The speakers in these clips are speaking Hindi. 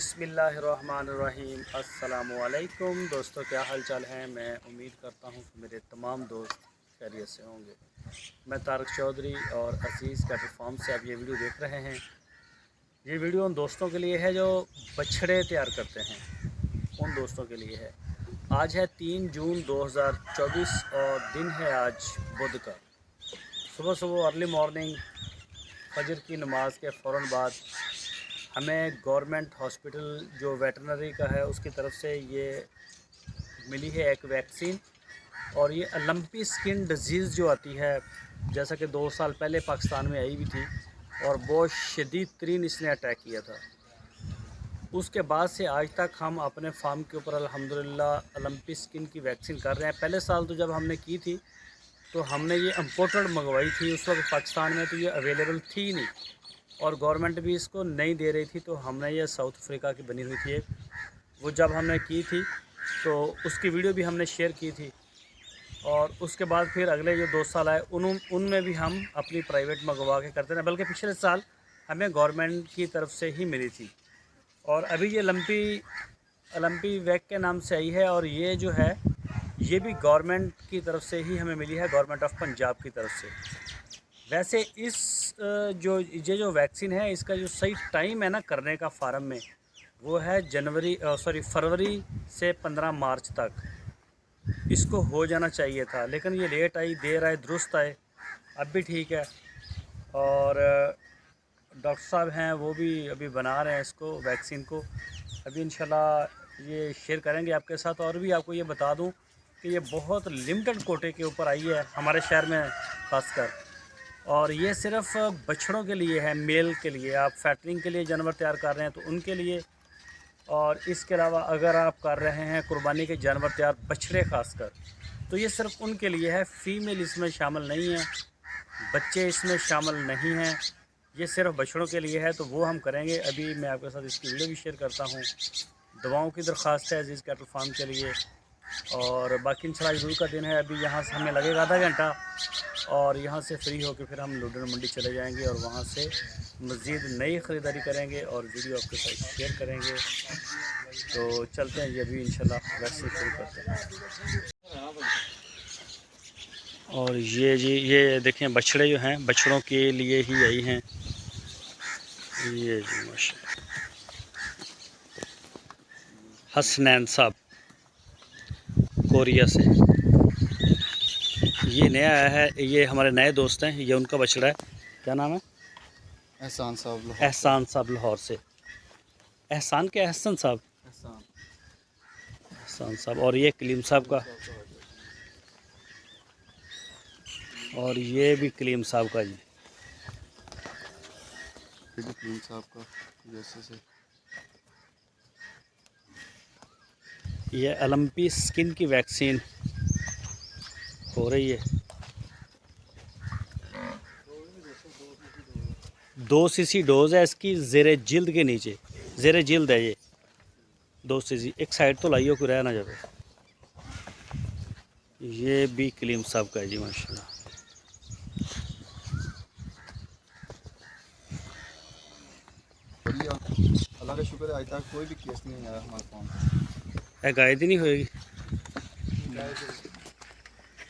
बिस्मिल्लाहिर्रहमानिर्रहीम। अस्सलामुअलैकुम दोस्तों, क्या हाल चाल है। मैं उम्मीद करता हूँ कि मेरे तमाम दोस्त खैरियत से होंगे। मैं तारक चौधरी और अज़ीज़ कैटल फार्म से आप ये वीडियो देख रहे हैं। ये वीडियो उन दोस्तों के लिए है जो बछड़े तैयार करते हैं, उन दोस्तों के लिए है। आज है 3 जून 2024 और दिन है आज बुध का। सुबह सुबह अर्ली मॉर्निंग फजर की नमाज के फ़ौरन बाद हमें गवर्नमेंट हॉस्पिटल जो वेटरनरी का है उसकी तरफ से ये मिली है एक वैक्सीन। और ये लंपी स्किन डिजीज़ जो आती है, जैसा कि 2 साल पहले पाकिस्तान में आई भी थी और बहुत शदीद तरीन इसने अटैक किया था। उसके बाद से आज तक हम अपने फार्म के ऊपर अल्हम्दुलिल्लाह लंपी स्किन की वैक्सीन कर रहे हैं। पहले साल तो जब हमने की थी तो हमने ये इम्पोर्टेड मंगवाई थी, उस वक्त पाकिस्तान में तो ये अवेलेबल थी नहीं और गवर्नमेंट भी इसको नहीं दे रही थी। तो हमने ये साउथ अफ्रीका की बनी हुई थी एक, वो जब हमने की थी तो उसकी वीडियो भी हमने शेयर की थी। और उसके बाद फिर अगले जो 2 साल आए उनमें भी हम अपनी प्राइवेट मंगवा के करते रहे, बल्कि पिछले साल हमें गवर्नमेंट की तरफ से ही मिली थी। और अभी ये लंपी वैक के नाम से आई है और ये जो है ये भी गवर्नमेंट की तरफ से ही हमें मिली है, गवर्नमेंट ऑफ पंजाब की तरफ से। वैसे इस जो वैक्सीन है इसका जो सही टाइम है ना करने का फार्म में, वो है फरवरी से 15 मार्च तक इसको हो जाना चाहिए था, लेकिन ये लेट आई, देर आए दुरुस्त आए। अब भी ठीक है। और डॉक्टर साहब हैं वो भी अभी बना रहे हैं इसको वैक्सीन को। अभी इंशाल्लाह ये शेयर करेंगे आपके साथ। और भी आपको ये बता दूं कि ये बहुत लिमिटेड कोटे के ऊपर आई है हमारे शहर में ख़ासकर, और ये सिर्फ बछड़ों के लिए है, मेल के लिए। आप फैटरिंग के लिए जानवर तैयार कर रहे हैं तो उनके लिए, और इसके अलावा अगर आप कर रहे हैं कुर्बानी के जानवर तैयार, बछड़े खासकर, तो ये सिर्फ उनके लिए है। फ़ीमेल इसमें शामिल नहीं है, बच्चे इसमें शामिल नहीं हैं, ये सिर्फ बछड़ों के लिए है। तो वो हम करेंगे। अभी मैं आपके साथ इसकी वीडियो भी शेयर करता हूँ। दवाओं की दरख्वास्त है अज़ीज़ कैटल फार्म के लिए। और बाकी इंशाल्लाह ईद का दिन है। अभी यहाँ से हमें लगेगा आधा घंटा और यहाँ से फ्री होकर फिर हम लुधियाना मंडी चले जाएंगे और वहाँ से मज़ीद नई ख़रीदारी करेंगे और वीडियो आपके साथ शेयर करेंगे। तो चलते हैं, ये भी इंशाल्लाह वैसे शुरू करते हैं। और ये जी ये देखें बछड़े जो हैं, बछड़ों के लिए ही आई हैं ये जी माशा। हसनैन साहब कोरिया से ये नया आया है, ये हमारे नए दोस्त हैं, ये उनका बछड़ा है। क्या नाम है? एहसान साहब। एहसान साहब लाहौर से। एहसान क्या? एहसन साहब। एहसान साहब। और ये कलीम साहब का, और ये भी कलीम साहब का जी। कलीम साहब का जैसे से ये लंपी स्किन की वैक्सीन हो रही है। 2 सीसी डोज़ है इसकी, ज़ेरे जिल्द के नीचे, ज़ेरे जिल्द है ये 2 सीसी। एक साइड तो लाइयो को रह ना जाए। ये भी कलीम साहब का है जी माशाल्लाह। अल्लाह का शुक्र है, आज तक कोई भी केस नहीं आया हमारे पास। है गायद ही नहीं होएगी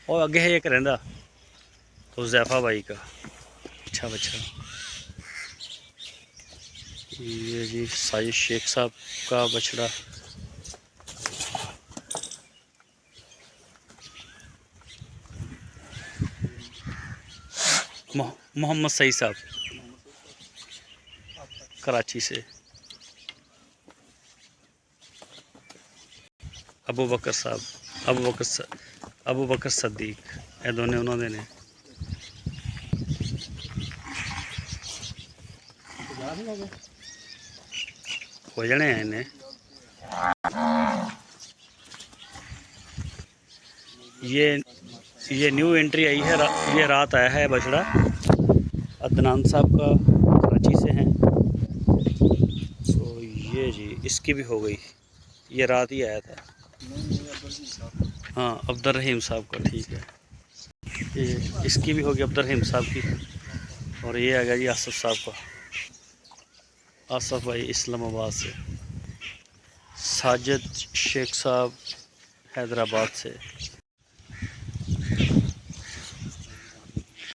और आगे है एक रहंदा तो ज़ैफ़ा भाई का अच्छा बच्चा। ये जी साजिद शेख साहब का बछड़ा। मोहम्मद सईद साहब कराची से। अबू बकर साहब, अबू बकर सद्दीक, ये दोनों उन्होंने ने। हो जाने हैं इन्हें। ये न्यू एंट्री आई है, ये रात आया है बछड़ा। अदनान साहब का कराची से हैं। तो ये जी इसकी भी हो गई, ये रात ही आया था। हाँ अब्दुल रहीम साहब का, ठीक है। ये इसकी भी होगी अब्दुल रहीम साहब की। और ये आ गया जी आसफ़ साहब का, आसफ़ भाई इस्लामाबाद से। साजिद शेख साहब हैदराबाद से।